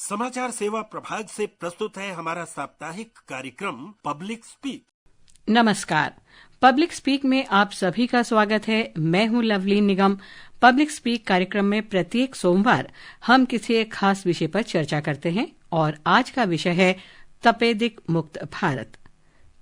समाचार सेवा प्रभाग से प्रस्तुत है हमारा साप्ताहिक कार्यक्रम पब्लिक स्पीक। नमस्कार, पब्लिक स्पीक में आप सभी का स्वागत है। मैं हूं लवलीन निगम। पब्लिक स्पीक कार्यक्रम में प्रत्येक सोमवार हम किसी एक खास विषय पर चर्चा करते हैं और आज का विषय है तपेदिक मुक्त भारत।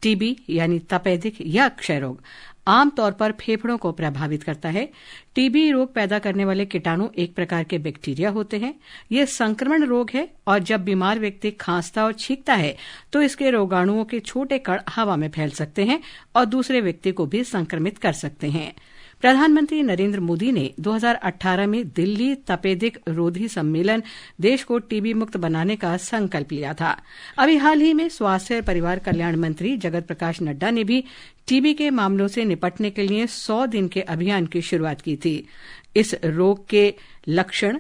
टीबी यानी तपेदिक या क्षय रोग आमतौर पर फेफड़ों को प्रभावित करता है। टीबी रोग पैदा करने वाले कीटाणु एक प्रकार के बैक्टीरिया होते हैं। यह संक्रमण रोग है और जब बीमार व्यक्ति खांसता और छींकता है तो इसके रोगाणुओं के छोटे कण हवा में फैल सकते हैं और दूसरे व्यक्ति को भी संक्रमित कर सकते हैं। प्रधानमंत्री नरेंद्र मोदी ने 2018 में दिल्ली तपेदिक रोधी सम्मेलन देश को टीबी मुक्त बनाने का संकल्प लिया था। अभी हाल ही में स्वास्थ्य और परिवार कल्याण मंत्री जगत प्रकाश नड्डा ने भी टीबी के मामलों से निपटने के लिए 100 दिन के अभियान की शुरुआत की थी। इस रोग के लक्षण,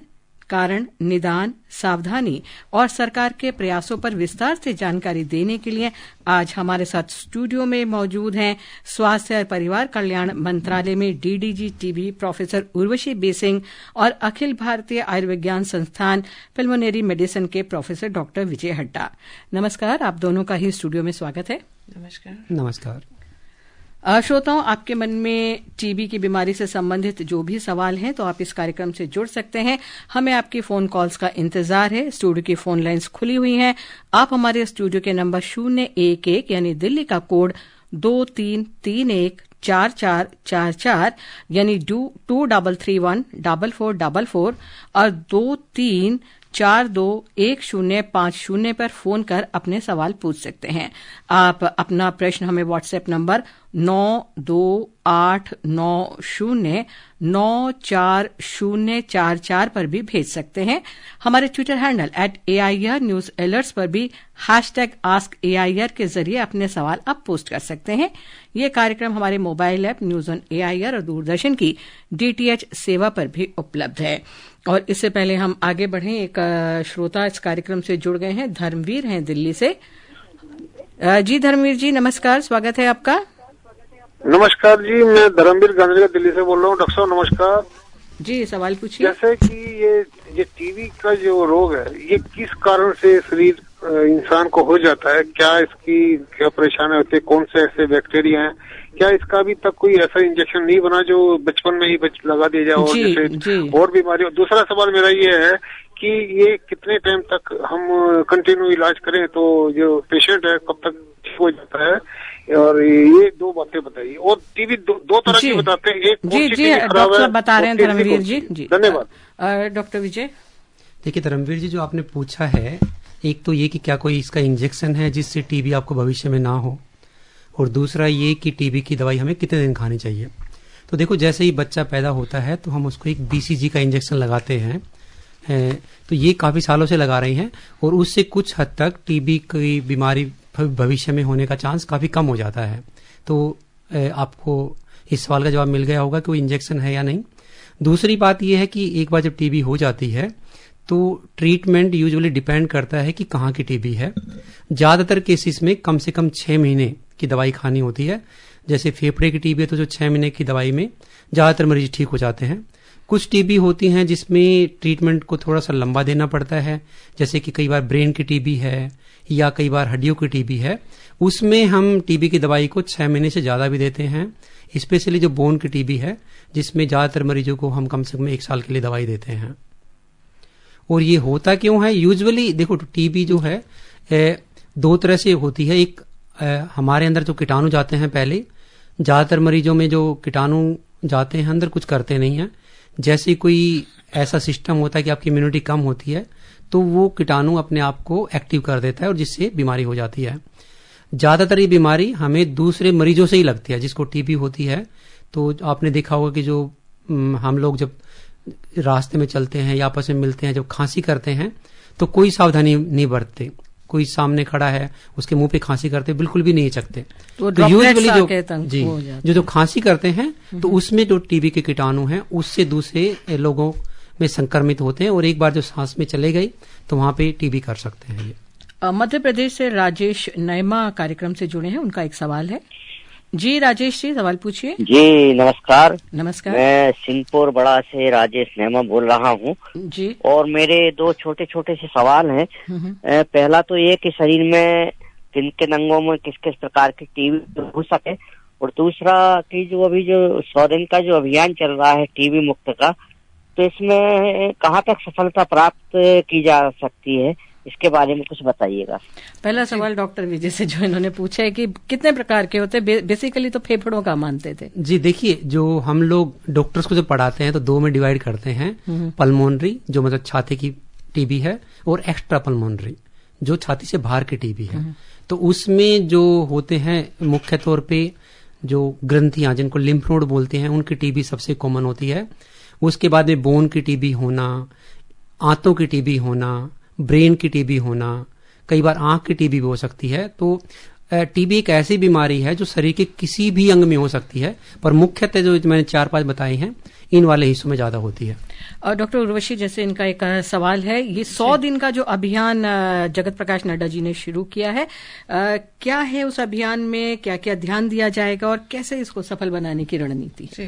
कारण, निदान, सावधानी और सरकार के प्रयासों पर विस्तार से जानकारी देने के लिए आज हमारे साथ स्टूडियो में मौजूद हैं स्वास्थ्य और परिवार कल्याण मंत्रालय में DDG TB professor Urvashi B Singh और अखिल भारतीय आयुर्विज्ञान संस्थान पल्मोनरी मेडिसिन के प्रोफेसर डॉक्टर विजय हड्डा। नमस्कार, आप दोनों का ही स्टूडियो में स्वागत है। नमस्कार। श्रोताओं, आपके मन में टीबी की बीमारी से संबंधित जो भी सवाल हैं तो आप इस कार्यक्रम से जुड़ सकते हैं। हमें आपकी फोन कॉल्स का इंतजार है। स्टूडियो की फोन लाइंस खुली हुई हैं। आप हमारे स्टूडियो के नंबर 011 यानी दिल्ली का कोड 23314444 यानी 23314444 और 23421050 पर फोन कर अपने सवाल पूछ सकते हैं। आप अपना प्रश्न हमें व्हाट्सएप नंबर 9289909444 पर भी भेज सकते हैं। हमारे Twitter handle @AIR news alerts पर भी #AskAIR के जरिए अपने सवाल आप पोस्ट कर सकते हैं। ये कार्यक्रम हमारे mobile app news on AIR और दूरदर्शन की DTH सेवा पर भी उपलब्ध है। और इससे पहले हम आगे बढ़ें, एक श्रोता इस कार्यक्रम से जुड़ गए हैं। धर्मवीर हैं दिल्ली से। जी धर्मवीर जी, नमस्कार, स्वागत है आपका। नमस्कार जी, मैं धर्मवीर गांधी दिल्ली से बोल रहा हूँ। डॉक्टर साहब नमस्कार जी, सवाल पूछिए। जैसे कि ये टीबी का जो रोग है, ये किस कारण से शरीर इंसान को हो जाता है? क्या इसकी क्या परेशानी होती है? कौन से ऐसे बैक्टीरिया हैं? क्या इसका अभी तक कोई ऐसा इंजेक्शन नहीं बना जो बचपन में ही लगा दिया जाए और जैसे और बीमारी हो? दूसरा सवाल मेरा ये है कि ये कितने टाइम तक हम कंटिन्यू इलाज करें तो जो पेशेंट है कब तक ठीक हो जाता है? और ये दो बातें बताइए। और टीबी दो तरह की बताते हैं, एक डॉक्टर बता रहे हैं धर्मवीर जी। धन्यवाद। डॉक्टर विजय। देखिए धर्मवीर जी, जो आपने पूछा है, एक तो ये कि क्या कोई इसका इंजेक्शन है जिससे टीबी आपको भविष्य में ना हो, और दूसरा ये कि टीबी की दवाई हमें कितने दिन खानी चाहिए। तो देखो, जैसे ही बच्चा पैदा होता है तो हम उसको एक BCG का इंजेक्शन लगाते हैं। तो ये काफी सालों से लगा रही हैं और उससे कुछ हद तक टीबी की बीमारी भविष्य में होने का चांस काफी कम हो जाता है। तो आपको इस सवाल का जवाब मिल गया होगा कि वो इंजेक्शन है या नहीं। दूसरी बात यह है कि एक बार जब टीबी हो जाती है तो ट्रीटमेंट यूजुअली डिपेंड करता है कि कहाँ की टीबी है। ज्यादातर केसेस में कम से कम 6 महीने की दवाई खानी होती है। जैसे फेफड़े की टीबी है तो जो 6 महीने की दवाई में ज्यादातर मरीज ठीक हो जाते हैं। कुछ टीबी होती हैं जिसमें ट्रीटमेंट को थोड़ा सा लंबा देना पड़ता है, जैसे कि कई बार ब्रेन की टीबी है या कई बार हड्डियों की टीबी है। उसमें हम टीबी की दवाई को 6 महीने से ज्यादा भी देते हैं। स्पेशली जो बोन की टीबी है जिसमें ज्यादातर मरीजों को हम कम से कम 1 साल के लिए दवाई देते हैं। और ये होता क्यों है? यूजुअली देखो, टीबी जो है 2 तरह से होती है। एक हमारे अंदर जो कीटाणु जाते हैं, पहले ज्यादातर मरीजों में जो कीटाणु जाते हैं अंदर कुछ करते नहीं है। जैसे कोई ऐसा सिस्टम होता है कि आपकी इम्यूनिटी कम होती है तो वो कीटाणु अपने आप को एक्टिव कर देता है और जिससे बीमारी हो जाती है। ज्यादातर ये बीमारी हमें दूसरे मरीजों से ही लगती है। जिसको टीबी होती है तो आपने देखा होगा कि जो हम लोग जब रास्ते में चलते हैं या आपस में मिलते हैं, जब खांसी करते हैं तो कोई सावधानी नहीं बरतते। कोई सामने खड़ा है उसके मुंह पे खांसी करते बिल्कुल भी नहीं सकते। तो यूजुअली जो खांसी करते हैं तो उसमें जो टीबी के कीटाणु हैं उससे दूसरे लोगों में संक्रमित होते हैं और एक बार जो सांस में चले गई तो वहां पे टीबी कर सकते हैं। ये मध्य प्रदेश से राजेश नैमा कार्यक्रम से जुड़े हैं, उनका एक सवाल है। जी राजेश जी, सवाल पूछिए। जी नमस्कार। नमस्कार। मैं सिंहपुर बड़ा से राजेश नेमा बोल रहा हूँ जी। और मेरे दो छोटे छोटे से सवाल हैं। पहला तो ये कि शरीर में किन किन अंगों में किस किस प्रकार की टीबी हो सके, और दूसरा कि जो अभी जो 100 दिन का जो अभियान चल रहा है टीबी मुक्त का, तो इसमें कहाँ तक सफलता प्राप्त की जा सकती है, इसके बारे में कुछ बताइएगा। पहला सवाल डॉक्टर विजय से जो इन्होंने पूछा है कि कितने प्रकार के होते हैं, बेसिकली तो फेफड़ों का मानते थे। जी देखिए, जो हम लोग डॉक्टर्स को जो पढ़ाते हैं तो दो में डिवाइड करते हैं, पल्मोनरी जो मतलब छाती की टीबी है, और एक्स्ट्रा पल्मोनरी जो छाती से बाहर की टीबी है। तो उसमें जो होते हैं मुख्य तौर पे जो ग्रंथियां जिनको लिम्फ नोड बोलते हैं, उनकी टीबी सबसे कॉमन होती है। उसके बाद में बोन की टीबी होना, आंतों की टीबी होना, ब्रेन की टीबी होना, कई बार आंख की टीबी भी हो सकती है। तो टीबी एक ऐसी बीमारी है जो शरीर के किसी भी अंग में हो सकती है, पर मुख्यतः जो मैंने 4-5 बताए हैं इन वाले हिस्सों में ज्यादा होती है। और डॉक्टर उर्वशी, जैसे इनका एक सवाल है, ये 100 दिन का जो अभियान जगत प्रकाश नड्डा जी ने शुरू किया है, क्या है उस अभियान में, क्या क्या ध्यान दिया जाएगा और कैसे इसको सफल बनाने की रणनीति? जी,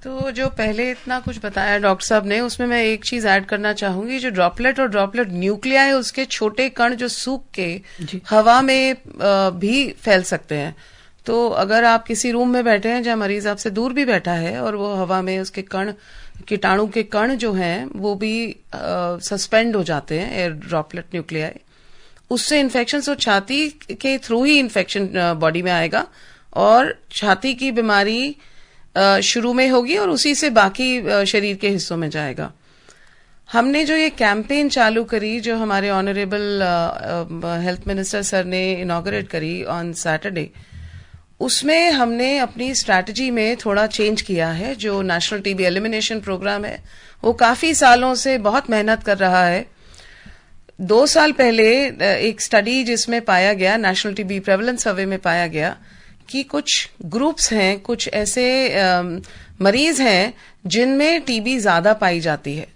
तो जो पहले इतना कुछ बताया डॉक्टर साहब ने, उसमें मैं एक चीज ऐड करना चाहूंगी। जो ड्रॉपलेट और ड्रॉपलेट न्यूक्लिया है, उसके छोटे कण जो सूख के हवा में भी फैल सकते हैं। तो अगर आप किसी रूम में बैठे हैं जहां मरीज आपसे दूर भी बैठा है और वो हवा में उसके कण, कीटाणु के कण जो हैं वो भी सस्पेंड हो जाते हैं, एयर ड्रॉपलेट न्यूक्लिया, उससे इन्फेक्शन, तो छाती के थ्रू ही इन्फेक्शन बॉडी में आएगा और छाती की बीमारी शुरू में होगी और उसी से बाकी शरीर के हिस्सों में जाएगा। हमने जो ये कैंपेन चालू करी, जो हमारे ऑनरेबल हेल्थ मिनिस्टर सर ने इनॉग्रेट करी ऑन सैटरडे, उसमें हमने अपनी स्ट्रैटेजी में थोड़ा चेंज किया है। जो नेशनल टीबी एलिमिनेशन प्रोग्राम है वो काफी सालों से बहुत मेहनत कर रहा है। 2 साल पहले एक स्टडी जिसमें पाया गया, नेशनल टीबी प्रेवलेंस सर्वे में पाया गया कि कुछ ग्रुप्स हैं, कुछ ऐसे मरीज हैं जिनमें टीबी ज्यादा पाई जाती है।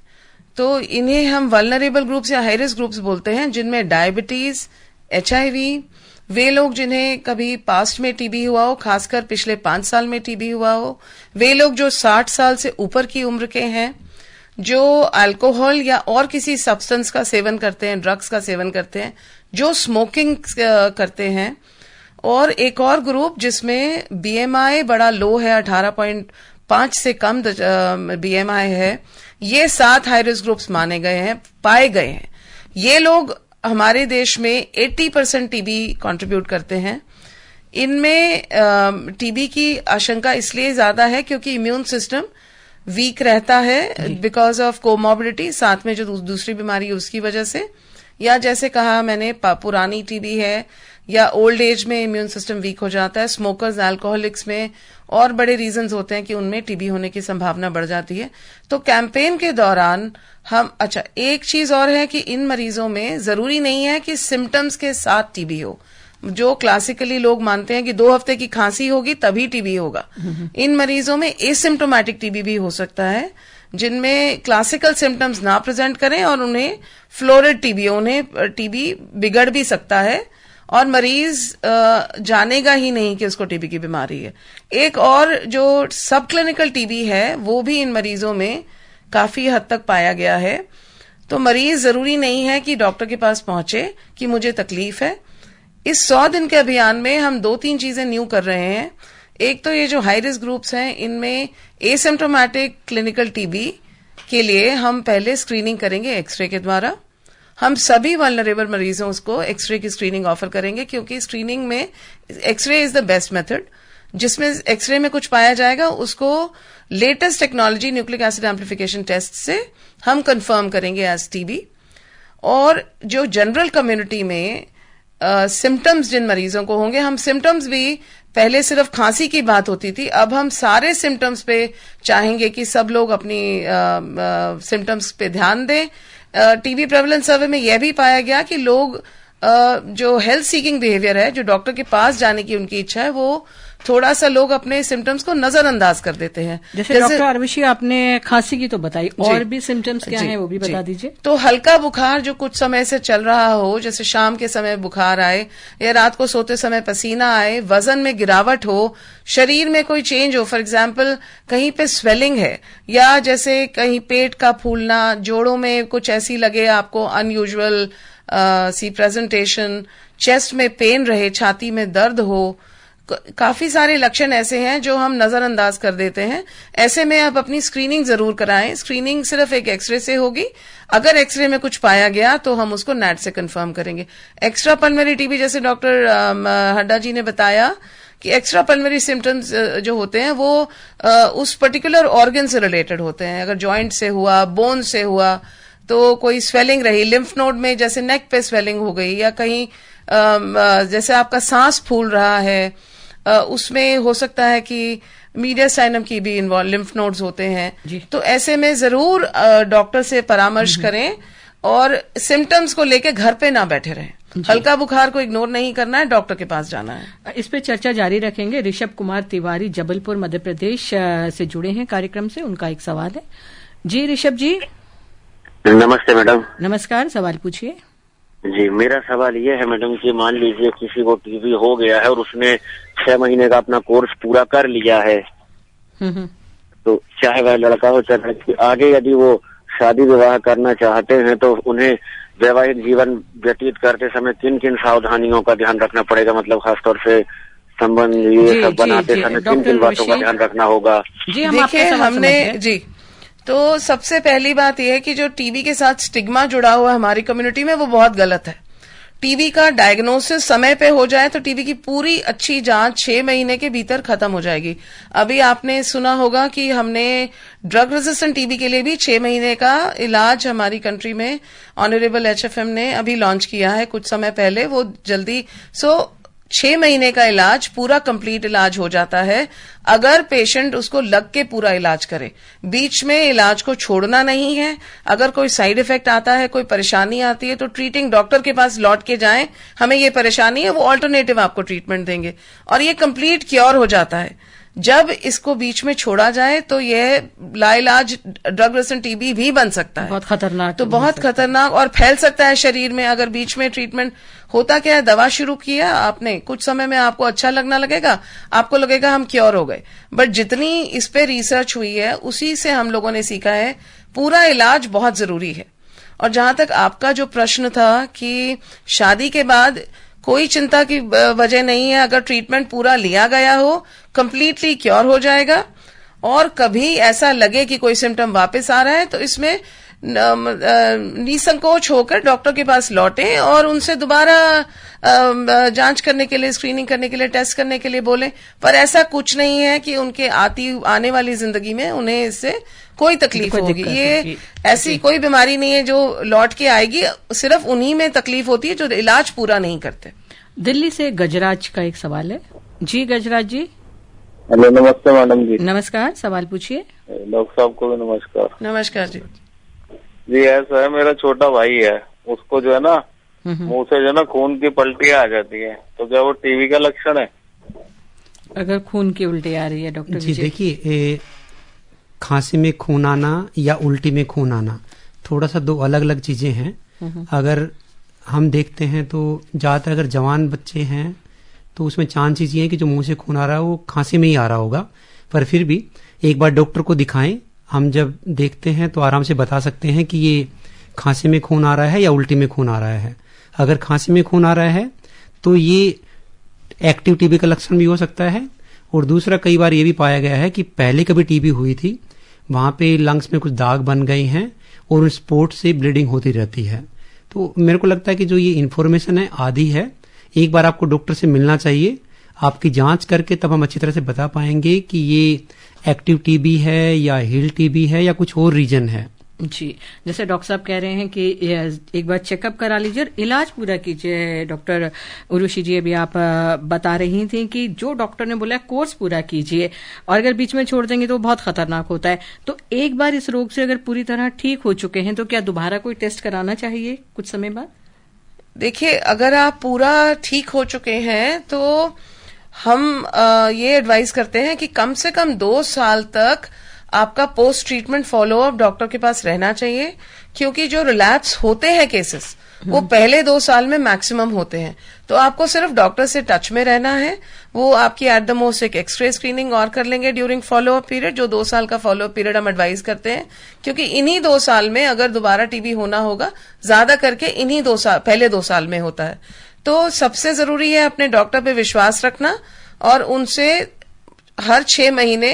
तो इन्हें हम वल्नरेबल ग्रुप्स या हाई रिस्क ग्रुप्स बोलते हैं, जिनमें डायबिटीज, HIV, वे लोग जिन्हें कभी पास्ट में टीबी हुआ हो, खासकर पिछले 5 साल में टीबी हुआ हो, वे लोग जो 60 साल से ऊपर की उम्र के हैं, जो अल्कोहल या और किसी सब्सटेंस का सेवन करते हैं, ड्रग्स का सेवन करते हैं, जो स्मोकिंग करते हैं, और एक और ग्रुप जिसमें BMI बड़ा लो है, 18.5 से कम BMI है। ये 7 हाई रिस्क ग्रुप्स माने गए हैं, पाए गए हैं। ये लोग हमारे देश में 80% टीबी कंट्रीब्यूट करते हैं। इनमें टीबी की आशंका इसलिए ज्यादा है क्योंकि इम्यून सिस्टम वीक रहता है बिकॉज ऑफ कोमॉर्बिडिटी, साथ में जो दूसरी बीमारी उसकी वजह से, या जैसे कहा मैंने पुरानी टीबी है या ओल्ड एज में इम्यून सिस्टम वीक हो जाता है। स्मोकर्स, अल्कोहलिक्स में और बड़े रीजंस होते हैं कि उनमें टीबी होने की संभावना बढ़ जाती है। तो कैंपेन के दौरान हम, अच्छा एक चीज और है कि इन मरीजों में जरूरी नहीं है कि सिम्टम्स के साथ टीबी हो। जो क्लासिकली लोग मानते हैं कि 2 हफ्ते की खांसी होगी तभी टीबी होगा, इन मरीजों में एसिम्प्टोमेटिक टीबी भी हो सकता है, जिनमें क्लासिकल सिम्टम्स ना प्रेजेंट करें और उन्हें फ्लोरिड टीबी, उन्हें टीबी बिगड़ भी सकता है और मरीज जानेगा ही नहीं कि उसको टीबी की बीमारी है। एक और जो सब क्लिनिकल टीबी है वो भी इन मरीजों में काफी हद तक पाया गया है। तो मरीज जरूरी नहीं है कि डॉक्टर के पास पहुंचे कि मुझे तकलीफ है। इस 100 दिन के अभियान में हम 2-3 चीजें न्यू कर रहे हैं। एक तो ये जो हाई रिस्क ग्रुप्स हैं, इनमें एसिम्प्टोमेटिक क्लिनिकल टीबी के लिए हम पहले स्क्रीनिंग करेंगे एक्सरे के द्वारा। हम सभी वल्नरेबल मरीजों को एक्सरे की स्क्रीनिंग ऑफर करेंगे, क्योंकि स्क्रीनिंग में xray is the best method. जिसमें एक्सरे में कुछ पाया जाएगा उसको latest technology nucleic acid amplification test से हम कंफर्म करेंगे एज टीबी। और जो जनरल कम्युनिटी में सिम्टम्स जिन मरीजों को होंगे, हम सिम्टम्स भी पहले सिर्फ खांसी की बात होती थी, अब हम सारे सिम्टम्स पे चाहेंगे कि सब लोग अपनी सिम्टम्स पे ध्यान दें। टीबी प्रेवलेंस सर्वे में यह भी पाया गया कि लोग जो हेल्थ सीकिंग बिहेवियर है, जो डॉक्टर के पास जाने की उनकी इच्छा है, वो थोड़ा सा लोग अपने सिम्टम्स को नजरअंदाज कर देते हैं। जैसे डॉक्टर अरविशी आपने खांसी की तो बताई, और भी सिम्टम्स क्या हैं वो भी बता दीजिए। तो हल्का बुखार जो कुछ समय से चल रहा हो, जैसे शाम के समय बुखार आए या रात को सोते समय पसीना आए, वजन में गिरावट हो, शरीर में कोई चेंज हो, फॉर एग्जाम्पल कहीं पे स्वेलिंग है या जैसे कहीं पेट का फूलना, जोड़ों में कुछ ऐसी लगे आपको अनयूजुअल सी प्रेजेंटेशन, चेस्ट में पेन रहे, छाती में दर्द हो, काफी सारे लक्षण ऐसे हैं जो हम नजरअंदाज कर देते हैं। ऐसे में आप अपनी स्क्रीनिंग जरूर कराएं। स्क्रीनिंग सिर्फ एक एक्सरे से होगी। अगर एक्सरे में कुछ पाया गया तो हम उसको नैट से कंफर्म करेंगे। एक्स्ट्रा पल्मोनरी टीबी, जैसे डॉक्टर हड्डा जी ने बताया कि एक्स्ट्रा पल्मोनरी सिम्टम्स जो होते हैं वो उस पर्टिकुलर ऑर्गन से रिलेटेड होते हैं। अगर जॉइंट से हुआ, बोन से हुआ, तो कोई स्वेलिंग रही, लिम्फ नोड में जैसे नेक पे स्वेलिंग हो गई, या कहीं जैसे आपका सांस फूल रहा है, उसमें हो सकता है कि मीडियास्टाइनम की भी इन्वॉल्व लिम्फ नोड्स होते हैं। तो ऐसे में जरूर डॉक्टर से परामर्श करें और सिम्टम्स को लेके घर पे ना बैठे रहें। हल्का बुखार को इग्नोर नहीं करना है, डॉक्टर के पास जाना है। इस पे चर्चा जारी रखेंगे। ऋषभ कुमार तिवारी जबलपुर मध्य प्रदेश से जुड़े हैं कार्यक्रम से, उनका एक सवाल है। जी ऋषभ जी। नमस्ते मैडम। नमस्कार, सवाल पूछिए। जी, मेरा सवाल ये है मैडम कि मान लीजिए किसी को टीबी हो गया है और उसने 6 महीने का अपना कोर्स पूरा कर लिया है, तो चाहे वह लड़का हो चाहे लड़की, आगे यदि वो शादी विवाह करना चाहते हैं तो उन्हें वैवाहिक जीवन व्यतीत करते समय किन किन सावधानियों का ध्यान रखना पड़ेगा? मतलब खासतौर से संबंध ये सब बनाते समय किन किन बातों का ध्यान रखना होगा? देखिए हमने तो सबसे पहली बात यह है कि जो टीबी के साथ स्टिग्मा जुड़ा हुआ है हमारी कम्युनिटी में, वो बहुत गलत है। टीबी का डायग्नोसिस समय पे हो जाए तो टीबी की पूरी अच्छी जांच 6 महीने के भीतर खत्म हो जाएगी। अभी आपने सुना होगा कि हमने ड्रग रेजिस्टेंट टीबी के लिए भी 6 महीने का इलाज हमारी कंट्री में ऑनरेबल HFM ने अभी लॉन्च किया है कुछ समय पहले। वो जल्दी 6 महीने का इलाज पूरा कंप्लीट इलाज हो जाता है अगर पेशेंट उसको लग के पूरा इलाज करे। बीच में इलाज को छोड़ना नहीं है। अगर कोई साइड इफेक्ट आता है, कोई परेशानी आती है, तो ट्रीटिंग डॉक्टर के पास लौट के जाएं, हमें ये परेशानी है, वो ऑल्टरनेटिव आपको ट्रीटमेंट देंगे और ये कंप्लीट क्योर हो जाता है। जब इसको बीच में छोड़ा जाए तो यह लाइलाज ड्रग रेजिस्टेंट टीबी भी बन सकता है। बहुत खतरनाक, तो बहुत खतरनाक और फैल सकता है शरीर में अगर बीच में ट्रीटमेंट होता क्या है, दवा शुरू किया आपने, कुछ समय में आपको अच्छा लगना लगेगा, आपको लगेगा हम क्योर हो गए, बट जितनी इस पे रिसर्च हुई है उसी से हम लोगों ने सीखा है पूरा इलाज बहुत जरूरी है। और जहां तक आपका जो प्रश्न था कि शादी के बाद कोई चिंता की वजह नहीं है, अगर ट्रीटमेंट पूरा लिया गया हो कंप्लीटली क्योर हो जाएगा। और कभी ऐसा लगे कि कोई सिम्टम वापस आ रहा है तो इसमें निसंकोच होकर डॉक्टर के पास लौटें और उनसे दोबारा जांच करने के लिए, स्क्रीनिंग करने के लिए, टेस्ट करने के लिए बोलें। पर ऐसा कुछ नहीं है कि उनके आने वाली जिंदगी में उन्हें इससे कोई तकलीफ होगी। ये ऐसी कोई बीमारी नहीं है जो लौट के आएगी, सिर्फ उन्हीं में तकलीफ होती है जो इलाज पूरा नहीं करते। दिल्ली से गजराज का एक सवाल है। जी गजराज जी। हेलो, नमस्ते मैडम जी। नमस्कार, सवाल पूछिए। डॉक्टर साहब को भी नमस्कार। नमस्कार जी। जी ऐसा है, मेरा छोटा भाई है, उसको जो है ना मुंह से जो है ना खून की पलटियां आ जाती है, तो क्या वो टीबी का लक्षण है? अगर खून की उल्टी आ रही है डॉक्टर जी देखिए, खांसी में खून आना या उल्टी में खून आना थोड़ा सा 2 अलग अलग चीजें हैं। अगर हम देखते हैं तो ज्यादातर अगर जवान बच्चे हैं तो उसमें चांसेस ये है कि जो मुंह से खून आ रहा है वो खांसी में ही आ रहा होगा, पर फिर भी एक बार डॉक्टर को दिखाएं। हम जब देखते हैं तो आराम से बता सकते हैं कि ये खांसी में खून आ रहा है या उल्टी में खून आ रहा है। अगर खांसी में खून आ रहा है तो ये एक्टिव टीबी का लक्षण भी हो सकता है। और दूसरा, कई बार ये भी पाया गया है कि पहले कभी टीबी हुई थी, वहां पे लंग्स में कुछ दाग बन गए हैं और उस स्पॉट से ब्लीडिंग होती रहती है। तो मेरे को लगता है कि जो ये इन्फॉर्मेशन है आधी है, एक बार आपको डॉक्टर से मिलना चाहिए, आपकी जांच करके तब हम अच्छी तरह से बता पाएंगे कि ये एक्टिव टीबी है या हील टीबी है या कुछ और रीजन है। जी, जैसे डॉक्टर साहब कह रहे हैं कि एक बार चेकअप करा लीजिए और इलाज पूरा कीजिए। डॉक्टर उर्वशी जी अभी आप बता रही थी कि जो डॉक्टर ने बोला कोर्स पूरा कीजिए, और अगर बीच में छोड़ देंगे तो बहुत खतरनाक होता है। तो एक बार इस रोग से अगर पूरी तरह ठीक हो चुके हैं तो क्या दोबारा कोई टेस्ट कराना चाहिए कुछ समय बाद? देखिए, अगर आप पूरा ठीक हो चुके हैं तो हम ये एडवाइस करते हैं कि कम से कम 2 साल तक आपका पोस्ट ट्रीटमेंट फॉलोअप डॉक्टर के पास रहना चाहिए, क्योंकि जो रिलैप्स होते हैं केसेस वो पहले 2 साल में मैक्सिमम होते हैं। तो आपको सिर्फ डॉक्टर से टच में रहना है। वो आपकी एट द मोस्ट एक एक्सरे स्क्रीनिंग और कर लेंगे ड्यूरिंग फॉलोअप पीरियड, जो 2 साल का फॉलोअप पीरियड हम एडवाइज करते हैं, क्योंकि इन्हीं 2 साल में अगर दोबारा टीबी होना होगा, ज्यादा करके इन्हीं 2 साल, पहले 2 साल में होता है। तो सबसे जरूरी है अपने डॉक्टर पे विश्वास रखना और उनसे हर 6 महीने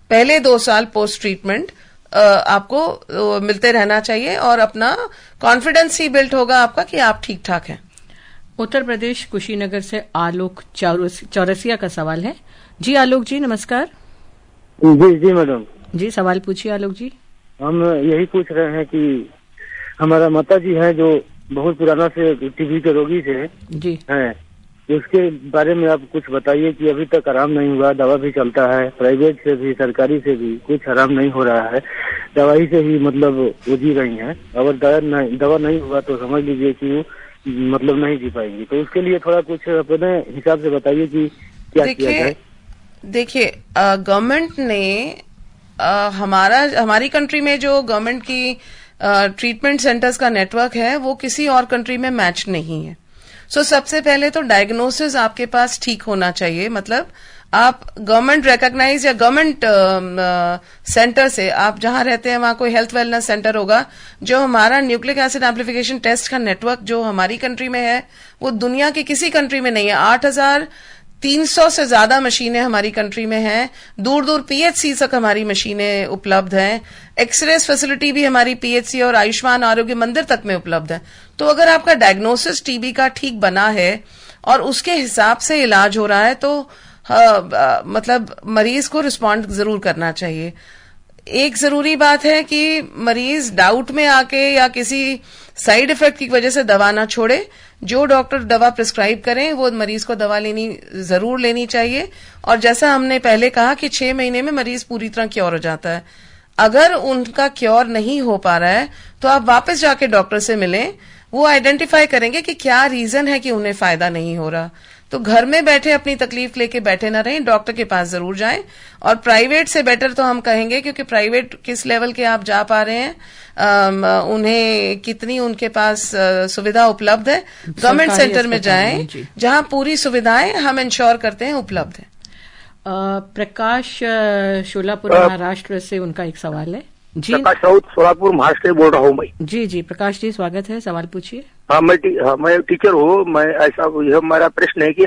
पहले 2 साल पोस्ट ट्रीटमेंट आपको मिलते रहना चाहिए और अपना कॉन्फिडेंस ही बिल्ड होगा आपका कि आप ठीक ठाक हैं। उत्तर प्रदेश कुशीनगर से आलोक चौरसिया का सवाल है। जी आलोक जी, नमस्कार। जी मैडम जी, सवाल पूछिए आलोक जी। हम यही पूछ रहे हैं कि हमारा माता जी है जो बहुत पुराना से टीबी के रोगी से जी हैं, उसके बारे में आप कुछ बताइए कि अभी तक आराम नहीं हुआ, दवा भी चलता है, प्राइवेट से भी सरकारी से भी कुछ आराम नहीं हो रहा है, दवाई से ही मतलब वो जी रही हैं। अगर दवा नहीं हुआ तो समझ लीजिए कि वो मतलब नहीं जी पाएंगी। तो उसके लिए थोड़ा कुछ अपने हिसाब से बताइए कि क्या किया जाए। देखिए, गवर्नमेंट ने हमारी कंट्री में जो गवर्नमेंट की ट्रीटमेंट सेंटर्स का नेटवर्क है वो किसी और कंट्री में मैच नहीं है। सबसे पहले तो डायग्नोसिस आपके पास ठीक होना चाहिए, मतलब आप गवर्नमेंट रिकॉग्नाइज या गवर्नमेंट सेंटर से, आप जहां रहते हैं वहां कोई हेल्थ वेलनेस सेंटर होगा। जो हमारा न्यूक्लिक एसिड एम्प्लीफिकेशन टेस्ट का नेटवर्क जो हमारी कंट्री में है वो दुनिया की किसी कंट्री में नहीं है। 8,300 से ज्यादा मशीनें हमारी कंट्री में हैं, दूर दूर पीएचसी तक हमारी मशीनें उपलब्ध हैं, एक्सरेस फैसिलिटी भी हमारी पीएचसी और आयुष्मान आरोग्य मंदिर तक में उपलब्ध है। तो अगर आपका डायग्नोसिस टीबी का ठीक बना है और उसके हिसाब से इलाज हो रहा है तो मतलब मरीज को रिस्पॉन्ड जरूर करना चाहिए। एक जरूरी बात है कि मरीज डाउट में आके या किसी साइड इफेक्ट की वजह से दवा ना छोड़े। जो डॉक्टर दवा प्रिस्क्राइब करें वो मरीज को दवा जरूर लेनी चाहिए। और जैसा हमने पहले कहा कि 6 महीने में मरीज पूरी तरह क्योर हो जाता है। अगर उनका क्योर नहीं हो पा रहा है तो आप वापस जाके डॉक्टर से मिलें, वो आइडेंटिफाई करेंगे कि क्या रीजन है कि उन्हें फायदा नहीं हो रहा। तो घर में बैठे अपनी तकलीफ लेके बैठे ना रहें, डॉक्टर के पास जरूर जाएं। और प्राइवेट से बेटर तो हम कहेंगे, क्योंकि प्राइवेट किस लेवल के आप जा पा रहे हैं, उन्हें कितनी उनके पास सुविधा उपलब्ध है। गवर्नमेंट सेंटर में जाएं जहां पूरी सुविधाएं हम इंश्योर करते हैं उपलब्ध है। प्रकाश शोलापुर महाराष्ट्र से उनका एक सवाल है। जी, प्रकाश राउत सोलापुर महाराष्ट्र से बोल रहा हूँ मैं। जी जी प्रकाश जी, स्वागत है, सवाल पूछिए। हाँ, मैं टीचर हूँ। मैं ऐसा, यह मेरा प्रश्न है कि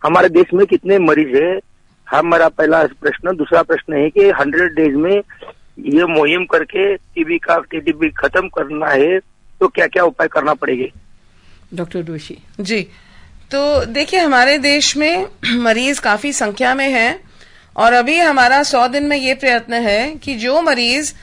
हमारे देश में कितने मरीज है, हमारा पहला प्रश्न। दूसरा प्रश्न है कि 100 डेज में ये मुहिम करके टीबी खत्म करना है तो क्या क्या उपाय करना पड़ेगा? डॉक्टर जोशी जी, तो देखिए हमारे देश में मरीज काफी संख्या में हैं और अभी हमारा 100 दिन में ये प्रयत्न है कि जो मरीज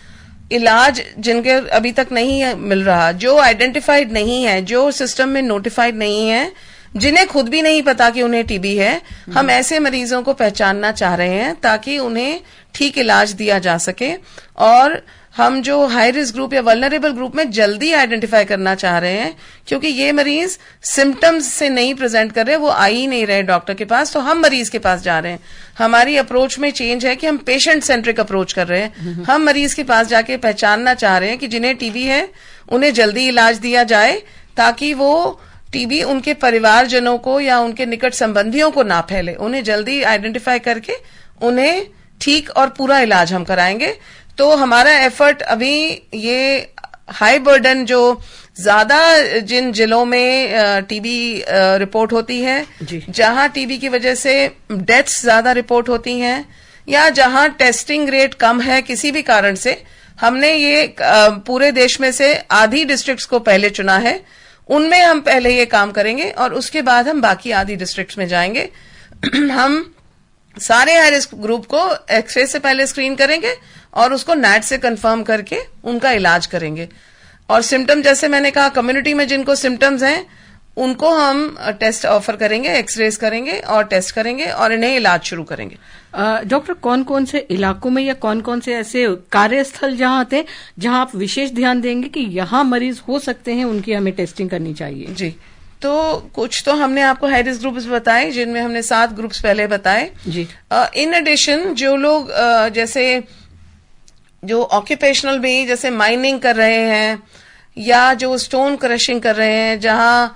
इलाज जिनके अभी तक नहीं मिल रहा, जो आइडेंटिफाइड नहीं है, जो सिस्टम में नोटिफाइड नहीं है, जिन्हें खुद भी नहीं पता कि उन्हें टीबी है, हम ऐसे मरीजों को पहचानना चाह रहे हैं ताकि उन्हें ठीक इलाज दिया जा सके। और हम जो हाई रिस्क ग्रुप या वल्नरेबल ग्रुप में जल्दी आइडेंटिफाई करना चाह रहे हैं, क्योंकि ये मरीज सिम्टम्स से नहीं प्रेजेंट कर रहे, वो आ ही नहीं रहे डॉक्टर के पास, तो हम मरीज के पास जा रहे हैं। हमारी अप्रोच में चेंज है कि हम पेशेंट सेंट्रिक अप्रोच कर रहे हैं। हम मरीज के पास जाके पहचानना चाह रहे हैं कि जिन्हें टीबी है उन्हें जल्दी इलाज दिया जाए ताकि वो टीबी उनके परिवारजनों को या उनके निकट संबंधियों को ना फैले। उन्हें जल्दी आइडेंटिफाई करके उन्हें ठीक और पूरा इलाज हम कराएंगे। तो हमारा एफर्ट अभी ये हाई बर्डन, जो ज्यादा जिन जिलों में टीबी रिपोर्ट होती है, जहां टीबी की वजह से डेथ्स ज्यादा रिपोर्ट होती हैं या जहां टेस्टिंग रेट कम है किसी भी कारण से, हमने ये पूरे देश में से आधी डिस्ट्रिक्ट्स को पहले चुना है। उनमें हम पहले ये काम करेंगे और उसके बाद हम बाकी आधी डिस्ट्रिक्ट्स में जाएंगे। हम सारे हाई रिस्क ग्रुप को एक्सरे से पहले स्क्रीन करेंगे और उसको नैट से कंफर्म करके उनका इलाज करेंगे। और सिम्टम, जैसे मैंने कहा, कम्युनिटी में जिनको सिम्टम्स हैं उनको हम टेस्ट ऑफर करेंगे, एक्सरेज करेंगे और टेस्ट करेंगे और इन्हें इलाज शुरू करेंगे। डॉक्टर, कौन कौन से इलाकों में या कौन कौन से ऐसे कार्यस्थल जहां आते हैं जहां आप विशेष ध्यान देंगे कि यहाँ मरीज हो सकते हैं, उनकी हमें टेस्टिंग करनी चाहिए? जी, तो कुछ तो हमने आपको हाई रिस्क ग्रुप्स बताए, जिनमें हमने 7 ग्रुप्स पहले बताए जी। इन एडिशन जो लोग जैसे जो ऑक्यूपेशनल भी जैसे माइनिंग कर रहे हैं या जो स्टोन क्रशिंग कर रहे हैं, जहां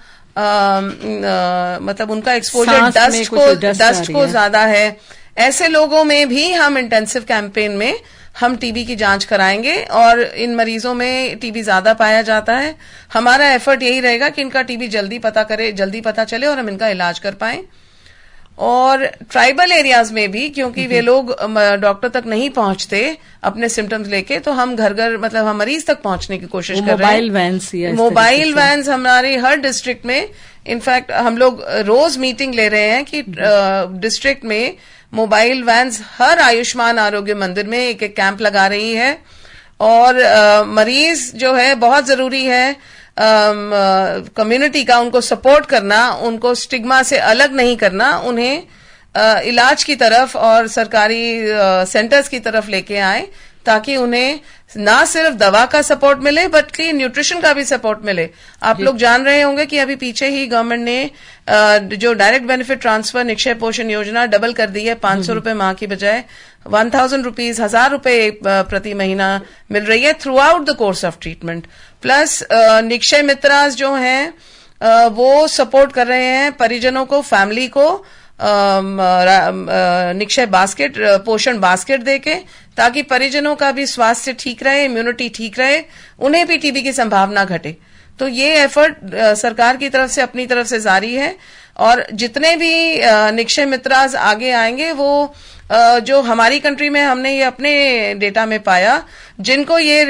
मतलब उनका एक्सपोजर डस्ट को ज्यादा है, ऐसे लोगों में भी हम इंटेंसिव कैंपेन में हम टीबी की जांच कराएंगे और इन मरीजों में टीबी ज्यादा पाया जाता है। हमारा एफर्ट यही रहेगा कि इनका टीबी जल्दी पता चले और हम इनका इलाज कर पाएं। और ट्राइबल एरियाज में भी, क्योंकि वे लोग डॉक्टर तक नहीं पहुंचते अपने सिम्टम्स लेके, तो हम घर मतलब हम मरीज तक पहुंचने की कोशिश कर रहे हैं। मोबाइल वैन्स हमारे हर डिस्ट्रिक्ट में, इनफैक्ट हम लोग रोज मीटिंग ले रहे हैं कि डिस्ट्रिक्ट में मोबाइल वैन्स हर आयुष्मान आरोग्य मंदिर में एक कैंप लगा रही है। और मरीज जो है बहुत जरूरी है कम्युनिटी का उनको सपोर्ट करना, उनको स्टिग्मा से अलग नहीं करना, उन्हें इलाज की तरफ और सरकारी सेंटर्स की तरफ लेके आए, ताकि उन्हें ना सिर्फ दवा का सपोर्ट मिले बल्कि न्यूट्रिशन का भी सपोर्ट मिले। आप लोग जान रहे होंगे कि अभी पीछे ही गवर्नमेंट ने जो डायरेक्ट बेनिफिट ट्रांसफर निक्षय पोषण योजना डबल कर दी है। 500 रुपए माह की बजाय 1000 रुपीज 1000 रुपए प्रति महीना मिल रही है throughout the course of treatment. Plus Nikshay मित्रास जो हैं वो सपोर्ट कर रहे हैं परिजनों को, फैमिली को निक्षय बास्केट, पोषण बास्केट देके, ताकि परिजनों का भी स्वास्थ्य ठीक रहे, इम्यूनिटी ठीक रहे, उन्हें भी टीबी की संभावना घटे। तो ये एफर्ट सरकार की तरफ से अपनी तरफ से जारी है। और जितने भी निक्षय मित्रास आगे आएंगे, वो जो हमारी कंट्री में हमने ये अपने डेटा में पाया, जिनको ये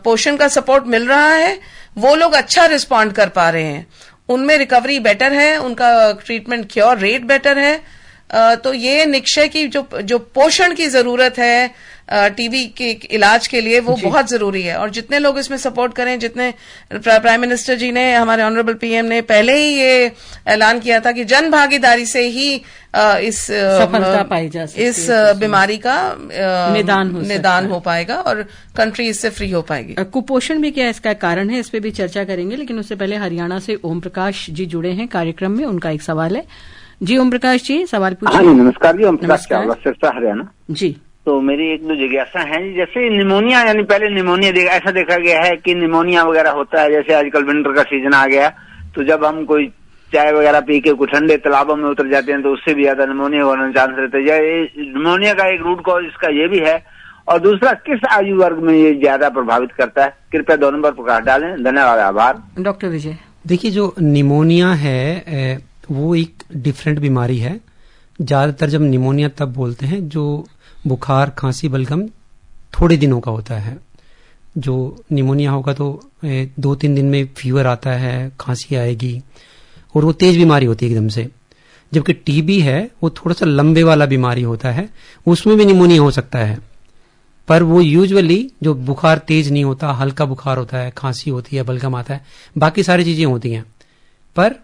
पोषण का सपोर्ट मिल रहा है, वो लोग अच्छा रिस्पॉन्ड कर पा रहे हैं, उनमें रिकवरी बेटर है, उनका ट्रीटमेंट क्योर रेट बेटर है। तो ये निक्षय की जो पोषण की जरूरत है टीबी के इलाज के लिए, वो बहुत जरूरी है। और जितने लोग इसमें सपोर्ट करें, जितने प्राइम मिनिस्टर जी ने, हमारे ऑनरेबल पीएम ने पहले ही ये ऐलान किया था कि जन भागीदारी से ही इस सफलता पाई जा सकती है, इस बीमारी का निदान हो पाएगा और कंट्री इससे फ्री हो पाएगी। कुपोषण भी क्या इसका कारण है, इस पे भी चर्चा करेंगे, लेकिन उससे पहले हरियाणा से ओम प्रकाश जी जुड़े हैं कार्यक्रम में, उनका एक सवाल है। जी ओम प्रकाश जी, सवाल पूछिए। हाँ, नमस्कार जी, ओम प्रकाश सिरसा हरियाणा जी। तो मेरी एक दो जिज्ञासा है, जैसे निमोनिया, यानी पहले निमोनिया ऐसा देखा गया है कि निमोनिया वगैरह होता है, जैसे आजकल विंटर का सीजन आ गया, तो जब हम कोई चाय वगैरह पी के कुछ ठंडे तालाबों में उतर जाते हैं तो उससे भी ज्यादा निमोनिया होने के चांस रहते हैं। ये निमोनिया का एक रूट कॉज इसका ये भी है, और दूसरा किस आयु वर्ग में ये ज्यादा प्रभावित करता है? कृपया 2 नंबर प्रकाश डालें। धन्यवाद, आभार। डॉक्टर विजय। देखिए, जो निमोनिया है वो एक डिफरेंट बीमारी है। ज्यादातर जब निमोनिया तब बोलते हैं जो बुखार, खांसी, बलगम थोड़े दिनों का होता है। जो निमोनिया होगा तो 2-3 दिन में फीवर आता है, खांसी आएगी, और वो तेज बीमारी होती है एकदम से। जबकि टीबी है वो थोड़ा सा लंबे वाला बीमारी होता है, उसमें भी निमोनिया हो सकता है, पर वो यूजुअली जो बुखार तेज नहीं होता, हल्का बुखार होता है, खांसी होती है, बलगम आता है, बाकी सारी चीजें होती हैं, पर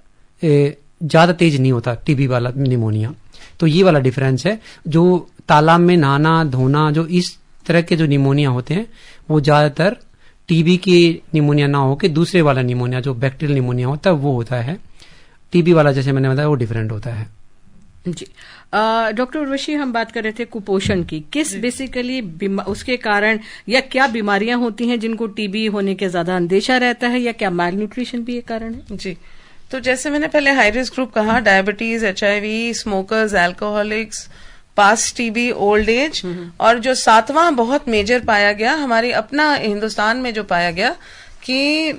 ज्यादा तेज नहीं होता टीबी वाला निमोनिया। तो ये वाला डिफरेंस है। जो तालाब में नहाना धोना, जो इस तरह के जो निमोनिया होते हैं, वो ज्यादातर टीबी की निमोनिया ना हो के दूसरे वाला निमोनिया जो बैक्टीरियल निमोनिया होता है वो होता है। टीबी वाला जैसे मैंने बताया वो डिफरेंट होता है। जी डॉक्टर उर्वशी, हम बात कर रहे थे कुपोषण की। किस बेसिकली उसके कारण या क्या बीमारियां होती हैं जिनको टीबी होने के ज्यादा अंदेशा रहता है, या क्या माल न्यूट्रिशन भी एक कारण है? जी, तो जैसे मैंने पहले हाई रिस्क ग्रुप कहा, diabetes, HIV, smokers, alcoholics, past TB, old age, और जो 7वां बहुत मेजर पाया गया हमारे अपना हिंदुस्तान में जो पाया गया कि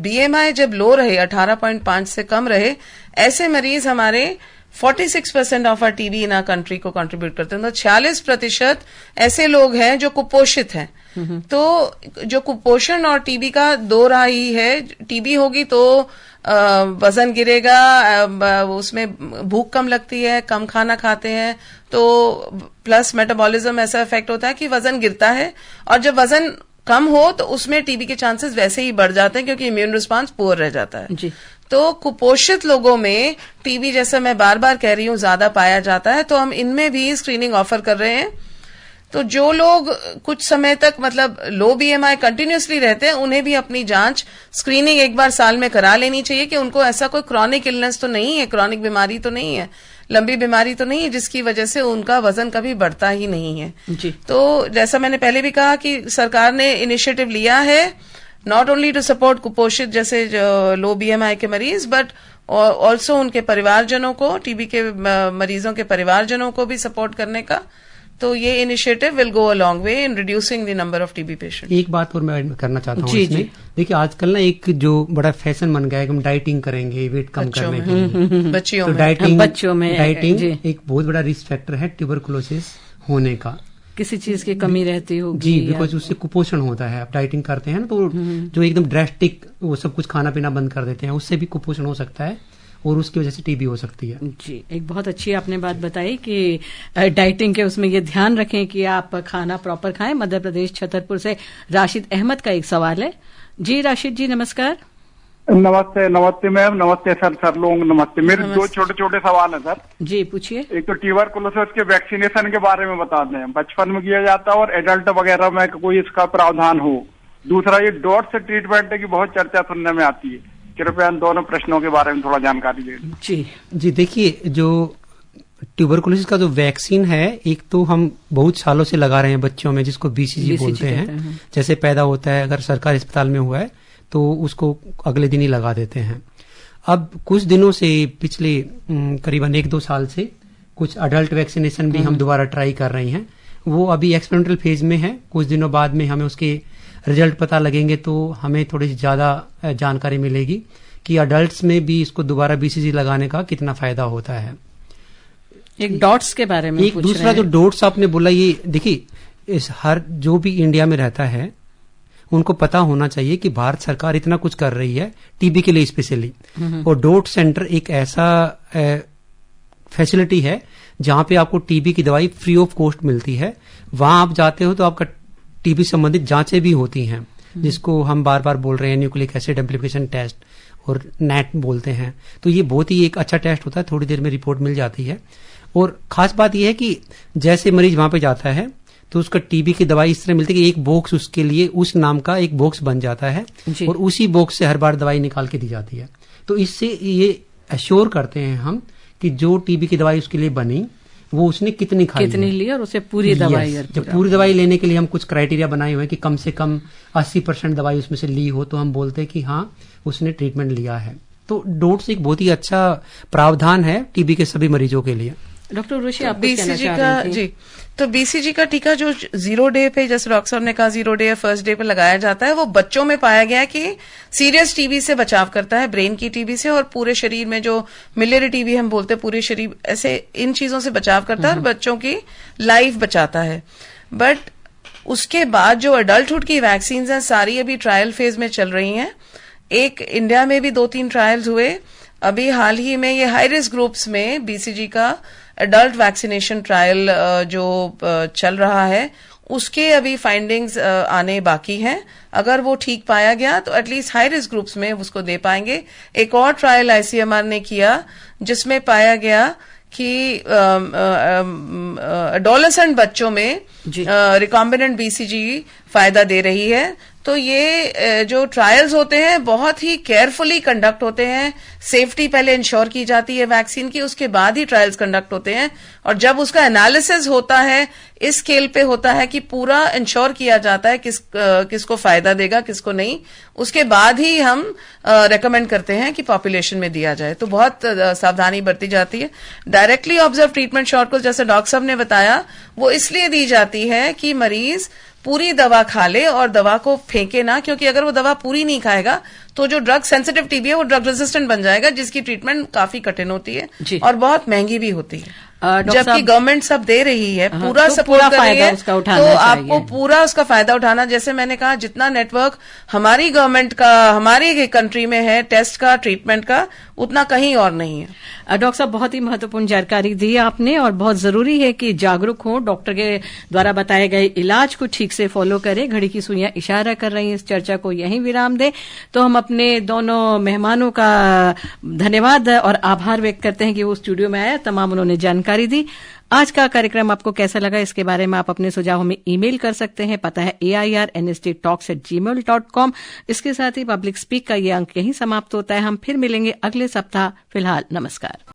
BMI जब लो रहे, 18.5 से कम रहे, ऐसे मरीज हमारे 46% of R TB in our country को कंट्रीब्यूट करते हैं। तो 46% ऐसे लोग हैं जो कुपोषित हैं। तो जो कुपोषण और टीबी का दो राह ही है। टीबी होगी तो वजन गिरेगा, उसमें भूख कम लगती है, कम खाना खाते हैं, तो प्लस मेटाबॉलिज्म ऐसा इफेक्ट होता है कि वजन गिरता है, और जब वजन कम हो तो उसमें टीबी के चांसेस वैसे ही बढ़ जाते हैं क्योंकि इम्यून रिस्पांस पुअर रह जाता है जी। तो कुपोषित लोगों में टीबी, जैसा मैं बार बार कह रही हूं, ज्यादा पाया जाता है। तो हम इनमें भी स्क्रीनिंग ऑफर कर रहे हैं। तो जो लोग कुछ समय तक मतलब लो BMI कंटिन्यूसली रहते हैं, उन्हें भी अपनी जांच स्क्रीनिंग एक बार साल में करा लेनी चाहिए कि उनको ऐसा कोई क्रॉनिक इलनेस तो नहीं है, क्रॉनिक बीमारी तो नहीं है, लंबी बीमारी तो नहीं है जिसकी वजह से उनका वजन कभी बढ़ता ही नहीं है जी। तो जैसा मैंने पहले भी कहा कि सरकार ने इनिशिएटिव लिया है नॉट ओनली टू सपोर्ट कुपोषित जैसे लो BMI के मरीज, बट ऑल्सो उनके परिवारजनों को, टीबी के मरीजों के परिवारजनों को भी सपोर्ट करने का। तो ये initiative will go a long way in reducing the number of TB patient. एक बात और मैं करना चाहता हूँ इसमें, देखिए आजकल ना एक जो बड़ा फैशन बन गया है कि हम डाइटिंग करेंगे वेट कम करने के लिए, बच्चियों तो में, डाइटिंग एक बहुत बड़ा रिस्क फैक्टर है ट्यूबरकुलोसिस होने का। किसी चीज की कमी रहती होगी जी, बिकॉज उससे कुपोषण होता है। आप डाइटिंग करते हैं ना तो जो एकदम ड्रेस्टिक वो सब कुछ खाना पीना बंद कर देते हैं, उससे भी कुपोषण हो सकता है और उसकी वजह से टीबी हो सकती है जी। एक बहुत अच्छी आपने बात बताई कि डाइटिंग के उसमें ये ध्यान रखें कि आप खाना प्रॉपर खाएं। मध्य प्रदेश छतरपुर से राशिद अहमद का एक सवाल है। जी राशिद जी नमस्कार। नमस्ते। नमस्ते मैम। नमस्ते सर लोग नमस्ते। मेरे दो छोटे छोटे सवाल है सर। जी पूछिए। एक तो ट्यूबरकुलोसिस के वैक्सीनेशन के बारे में बता दें, बचपन में किया जाता है और एडल्ट वगैरह में कोई इसका प्रावधान हो। दूसरा ये डॉट से ट्रीटमेंट की बहुत चर्चा सुनने में आती है, कृपया इन दोनों प्रश्नों के बारे में थोड़ा जानकारी दें। जी देखिए, जो ट्यूबरकुलोसिस का जो वैक्सीन है, एक तो हम बहुत सालों से लगा रहे हैं बच्चों में, जिसको BCG बोलते हैं। जैसे पैदा होता है, अगर सरकारी अस्पताल में हुआ है तो उसको अगले दिन ही लगा देते हैं। अब कुछ दिनों से, पिछले करीबन 1-2 साल से कुछ अडल्ट वैक्सीनेशन भी हम दोबारा ट्राई कर रहे हैं। वो अभी एक्सपेरिमेंटल फेज में है। कुछ दिनों बाद में हमें उसके रिजल्ट पता लगेंगे तो हमें थोड़ी ज्यादा जानकारी मिलेगी कि अडल्ट्स में भी इसको दोबारा BCG लगाने का कितना फायदा होता है। एक डॉट्स के बारे में एक दूसरा जो डॉट्स आपने बोला, ये देखिए इस हर जो भी इंडिया में रहता है उनको पता होना चाहिए कि भारत सरकार इतना कुछ कर रही है टीबी के लिए स्पेशली, और डॉट सेंटर एक ऐसा फैसिलिटी है जहां पे आपको टीबी की दवाई फ्री ऑफ कॉस्ट मिलती है। वहां आप जाते हो तो आपका टीबी संबंधित जांचें भी होती हैं, जिसको हम बार बार बोल रहे हैं न्यूक्लिक एसिड एम्प्लीफिकेशन टेस्ट और नेट बोलते हैं। तो ये बहुत ही एक अच्छा टेस्ट होता है, थोड़ी देर में रिपोर्ट मिल जाती है। और खास बात यह है कि जैसे मरीज वहां पे जाता है तो उसका टीबी की दवाई इस तरह मिलती है कि एक बॉक्स उसके लिए उस नाम का एक बॉक्स बन जाता है और उसी बॉक्स से हर बार दवाई निकाल के दी जाती है। तो इससे ये एश्योर करते हैं हम कि जो टीबी की दवाई उसके लिए बनी वो उसने कितनी ली और उसे पूरी दवाई। जब पूरी दवाई लेने के लिए हम कुछ क्राइटेरिया बनाए हुए हैं कि कम से कम 80% दवाई उसमें से ली हो, तो हम बोलते हैं कि हाँ उसने ट्रीटमेंट लिया है। तो डोट्स एक बहुत ही अच्छा प्रावधान है टीबी के सभी मरीजों के लिए। डॉक्टर उर्वशी, आप BCG का जी, तो BCG का टीका जो 0 डे पे, जैसे डॉक्टर साहब ने कहा 0 डे या फर्स्ट डे पे लगाया जाता है, वो बच्चों में पाया गया है कि सीरियस टीबी से बचाव करता है, ब्रेन की टीबी से, और पूरे शरीर में जो मिलियरी टीबी हम बोलते हैं, पूरे शरीर ऐसे इन चीजों से बचाव करता है और बच्चों की लाइफ बचाता है। बट उसके बाद जो अडल्टहुड की वैक्सीन है सारी अभी ट्रायल फेज में चल रही हैं। एक इंडिया में भी 2-3 ट्रायल्स हुए अभी हाल ही में। ये हाई रिस्क ग्रुप्स में BCG का एडल्ट वैक्सीनेशन ट्रायल जो चल रहा है, उसके अभी फाइंडिंग्स आने बाकी हैं। अगर वो ठीक पाया गया तो एटलीस्ट हाई रिस्क ग्रुप्स में उसको दे पाएंगे। एक और ट्रायल ICMR ने किया जिसमें पाया गया कि एडोलेसेंट बच्चों में रिकॉम्बिनेंट BCG फायदा दे रही है। तो ये जो ट्रायल्स होते हैं बहुत ही केयरफुली कंडक्ट होते हैं, सेफ्टी पहले इंश्योर की जाती है वैक्सीन की, उसके बाद ही ट्रायल्स कंडक्ट होते हैं। और जब उसका एनालिसिस होता है इस स्केल पे होता है कि पूरा इंश्योर किया जाता है किसको फायदा देगा किसको नहीं, उसके बाद ही हम रेकमेंड करते हैं कि पॉपुलेशन में दिया जाए। तो बहुत सावधानी बरती जाती है। Directly observe treatment short course जैसे डॉक्टर साहब ने बताया, वो इसलिए दी जाती है कि मरीज पूरी दवा खा ले और दवा को फेंके ना, क्योंकि अगर वो दवा पूरी नहीं खाएगा तो जो ड्रग सेंसिटिव टीबी है वो ड्रग रेजिस्टेंट बन जाएगा, जिसकी ट्रीटमेंट काफी कठिन होती है और बहुत महंगी भी होती है। जबकि गवर्नमेंट सब दे रही है, पूरा सपोर्ट कर रही है, तो आपको पूरा उसका फायदा उठाना। जैसे मैंने कहा, जितना नेटवर्क हमारी गवर्नमेंट का हमारी कंट्री में है टेस्ट का, ट्रीटमेंट का, उतना कहीं और नहीं है। डॉक्टर साहब, बहुत ही महत्वपूर्ण जानकारी दी आपने, और बहुत जरूरी है कि जागरूक हो, डॉक्टर के द्वारा बताए गए इलाज को ठीक से फॉलो करें। घड़ी की सुइयां इशारा कर रही हैं, इस चर्चा को यहीं विराम दें। तो हम अपने दोनों मेहमानों का धन्यवाद और आभार व्यक्त करते हैं कि वो स्टूडियो में आया, तमाम उन्होंने जानकारी जानकारी दी। आज का कार्यक्रम आपको कैसा लगा, इसके बारे में आप अपने सुझाव हमें ईमेल कर सकते हैं। पता है airnsttalks@gmail.com। इसके साथ ही पब्लिक स्पीक का ये अंक यहीं समाप्त होता है। हम फिर मिलेंगे अगले सप्ताह। फिलहाल नमस्कार।